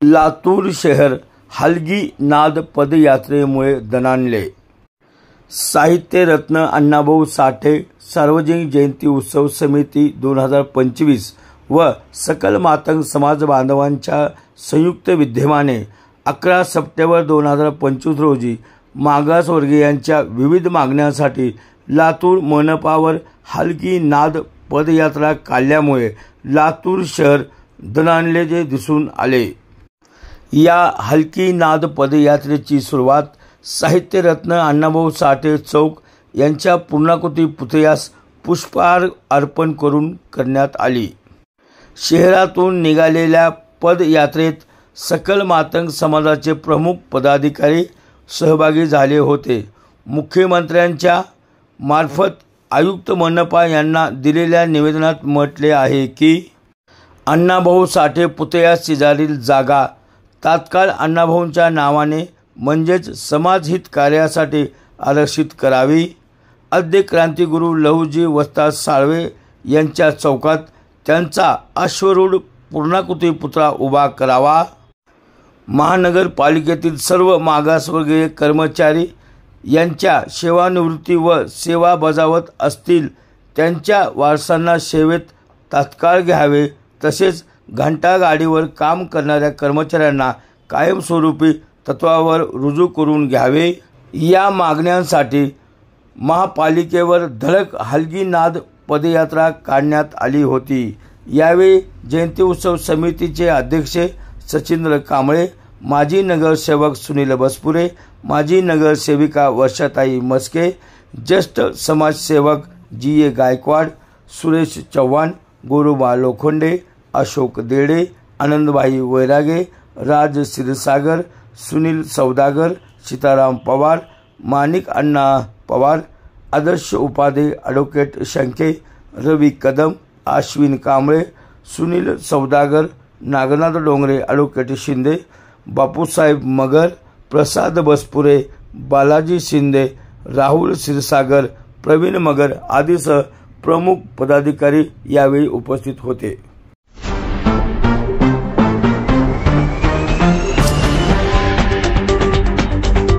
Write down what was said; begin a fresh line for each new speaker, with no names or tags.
लातूर शहर हलगी नाद पदयात्रेमुळे दणाणले। साहित्यरत्न अण्णाभाऊ साठे सार्वजनिक जयंती उत्सव समिती 2025 व सकल मातंग समाज बांधवांच्या संयुक्त विद्यमाने 11 सप्टेंबर 2025 रोजी मागासवर्गीयांच्या विविध मागण्यांसाठी लातूर मनपावर हलगी नाद पदयात्रा काढल्यामुळे लातूर शहर दणाणल्याचे दिसून आले। या हलगी नाद पदयात्रेची सुरुवात साहित्यरत्न अण्णाभाऊ साठे चौक यांच्या पूर्णाकृती पुतळ्यास पुष्पहार अर्पण करून करण्यात आली। शहरातून निघालेल्या पदयात्रेत सकल मातंग समाजाचे प्रमुख पदाधिकारी सहभागी झाले होते। मुख्यमंत्र्यांच्या मार्फत आयुक्त मनपा यांना दिलेल्या निवेदनात म्हटले आहे की अण्णाभाऊ साठे पुतळ्यास शेजारील जागा तात्काळ अण्णाभाऊंच्या नावाने म्हणजेच समाजहित कार्यासाठी आरक्षित करावी। आद्य क्रांतिगुरू लहुजी वस्ताद साळवे यांच्या चौकात त्यांचा अश्वरूढ पूर्णाकृती पुतळा उभा करावा। महानगरपालिकेतील सर्व मागासवर्गीय कर्मचारी यांच्या सेवानिवृत्ती व सेवा बजावत असतील त्यांच्या वारसांना सेवेत तात्काळ घ्यावे। तसेच घंटागाडीवर काम करणाऱ्या कर्मचाऱ्यांना कायमस्वरूपी तत्वावर रुजू करून घ्यावे। या मागण्यांसाठी महापालिकेवर धडक हलगी नाद पदयात्रा काढण्यात आली होती। यावेळी जयंती उत्सव समितीचे अध्यक्ष सचिंद्र कांबळे, माजी नगरसेवक सुनील बसपुरे, माजी नगरसेविका वर्षाताई मस्के, ज्येष्ठ समाजसेवक जी.ए. गायकवाड, सुरेश चव्हाण, गोरोबा लोखंडे, अशोक देडे, आनंदभाई वैरागे, राज क्षीरसागर, सुनील सौदागर, सीताराम पवार, माणिक अण्णा पवार, आदर्श उपाध्ये, ॲडव्होकेट शंके, रवी कदम, अश्विन कांबळे, सुनील सौदागर, नागनाथ डोंगरे, ॲडव्होकेट शिंदे, बापूसाहेब मगर, प्रसाद बसपुरे, बालाजी शिंदे, राहुल क्षीरसागर, प्रवीण मगर आदीसह प्रमुख पदाधिकारी यावेळी उपस्थित होते।